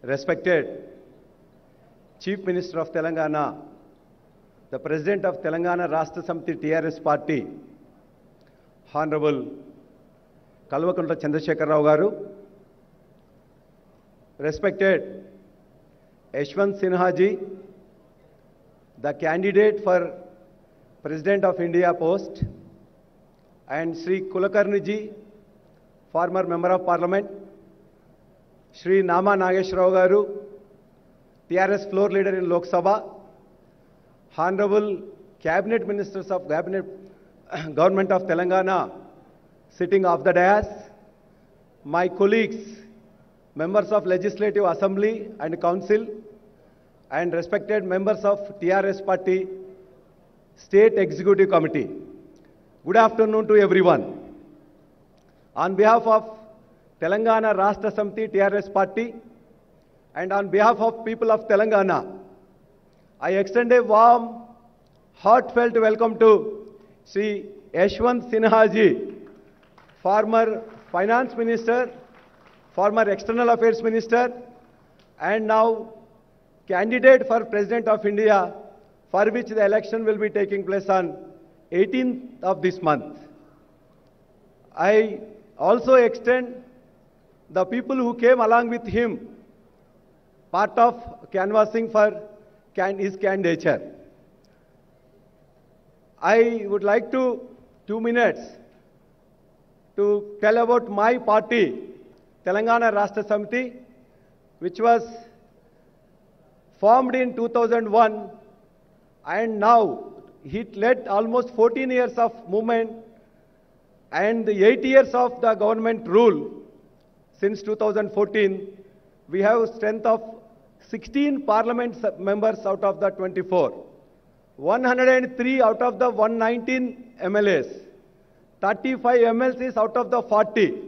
Respected Chief Minister of Telangana, the President of Telangana Rashtra Samiti TRS Party, Honorable Kalvakuntra Chandrasekhar Rao Garu, respected Yashwant Sinha Ji, the candidate for President of India post, and Sri Kulakarni Ji, former Member of Parliament, Sri Nama Nagesh Rao Garu, TRS floor leader in Lok Sabha, Honorable Cabinet Ministers of Government of Telangana sitting off the dais, my colleagues, members of Legislative Assembly and Council, and respected members of TRS Party State Executive Committee. Good afternoon to everyone. On behalf of Telangana Rashtra Samiti TRS Party and on behalf of people of Telangana, I extend a warm, heartfelt welcome to Sri Yashwant Sinha Ji, former Finance Minister, former External Affairs Minister, and now candidate for President of India, for which the election will be taking place on 18th of this month. I also extend the people who came along with him, part of canvassing for his candidature. I would like to, 2 minutes, to tell about my party, Telangana Rashtra Samiti, which was formed in 2001, and now it led almost 14 years of movement and 8 years of the government rule. Since 2014, we have strength of 16 parliament members out of the 24, 103 out of the 119 MLAs, 35 MLCs out of the 40,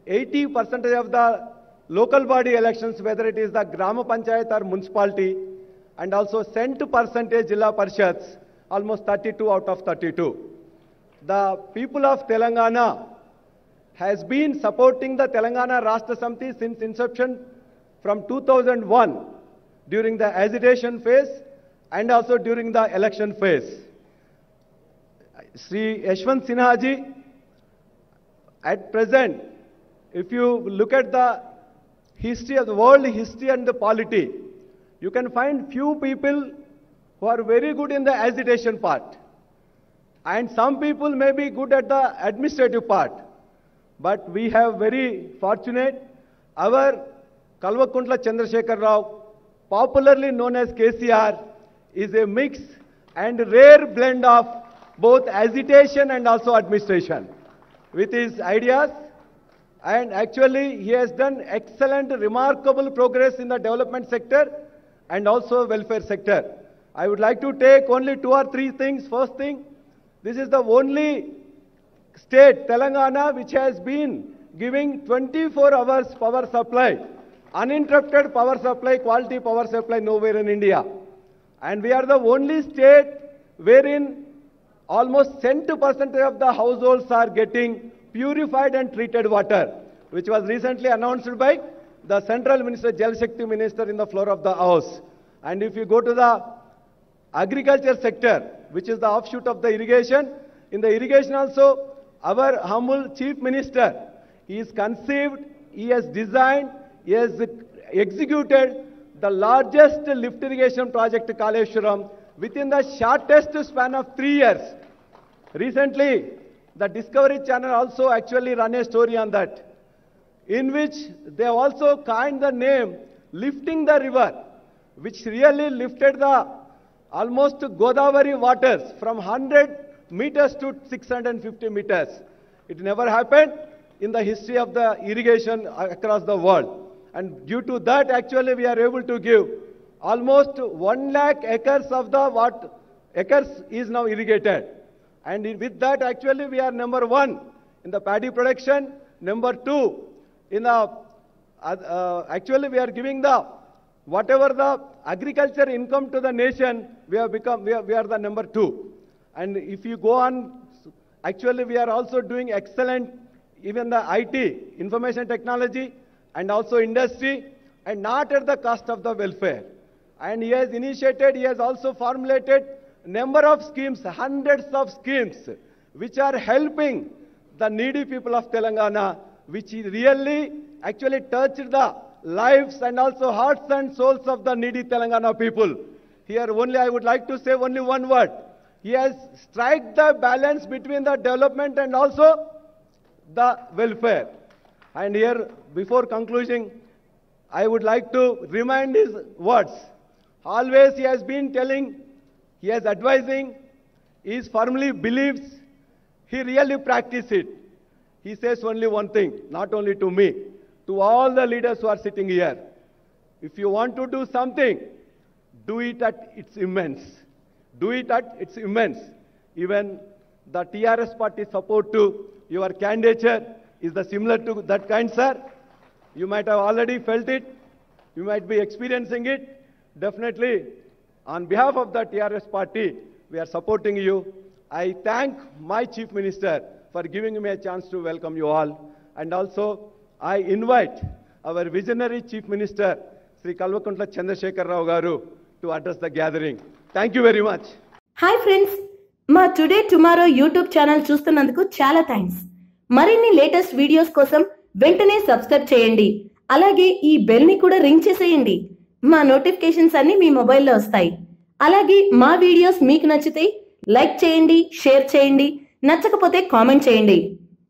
80% of the local body elections, whether it is the Grama Panchayat or municipality, and also cent percentage Jilla Parishads, almost 32 out of 32. The people of Telangana has been supporting the Telangana Rashtra Samiti since inception from 2001 during the agitation phase and also during the election phase. Sri Yashwant Sinha Ji, at present, if you look at the history of the world history and the polity, you can find few people who are very good in the agitation part. And some people may be good at the administrative part. But we have very fortunate, our Kalvakuntra Chandrasekhar Rao, popularly known as KCR, is a mix and rare blend of both agitation and also administration with his ideas. And actually, he has done excellent, remarkable progress in the development sector and also welfare sector. I would like to take only 2 or 3 things. First thing, this is the only state, Telangana, which has been giving 24 hours power supply, uninterrupted power supply, quality power supply nowhere in India. And we are the only state wherein almost 10% of the households are getting purified and treated water, which was recently announced by the Central Minister, Jal Shakti Minister in the floor of the House. And if you go to the agriculture sector, which is the offshoot of the irrigation, in the irrigation also, our humble Chief Minister, he has conceived, he has designed, he has executed the largest lift irrigation project, Kaleshwaram, within the shortest span of 3 years. Recently, the Discovery Channel also actually ran a story on that, in which they have also coined the name Lifting the River, which really lifted the almost Godavari waters from 100 meters to 650 meters. It never happened in the history of the irrigation across the world. And due to that, actually, we are able to give almost 1 lakh acres of the acres is now irrigated. And with that, actually, we are number 1 in the paddy production, number 2 in the, actually, we are giving the, whatever the agriculture income to the nation, we are the number 2. And if you go on, actually, we are also doing excellent, even the IT, information technology, and also industry. and not at the cost of the welfare. And he has initiated, he has also formulated number of schemes, hundreds of schemes, which are helping the needy people of Telangana, which really actually touched the lives and also hearts and souls of the needy Telangana people. Here only I would like to say only one word. He has struck the balance between the development and also the welfare. And here, before concluding, I would like to remind his words. Always he has been telling, he is advising, he firmly believes, he really practices it. He says only one thing, not only to me, to all the leaders who are sitting here. If you want to do something, do it at its immense. Do it at its immense. Even the TRS party support to your candidature is the similar to that kind, sir. You might have already felt it. You might be experiencing it. Definitely, on behalf of the TRS party, we are supporting you. I thank my Chief Minister for giving me a chance to welcome you all. And also, I invite our visionary Chief Minister, Sri Kalvakuntla Chandrasekhar Rao Garu, to address the gathering. Thank you very much. Hi friends, మా today tomorrow YouTube channel చూస్తున్నందుకు చాలా thanks. మరిన్ని latest videos కోసం వెంటనే subscribe చేయండి. అలాగే ఈ bell ని కూడా రింగ్ చేసేయండి. మా నోటిఫికేషన్స్ అన్ని మీ మొబైల్లో వస్తాయి. అలాగే మా వీడియోస్ మీకు నచ్చితే లైక్ చేయండి, షేర్ చేయండి, నచ్చకపోతే కామెంట్ చేయండి.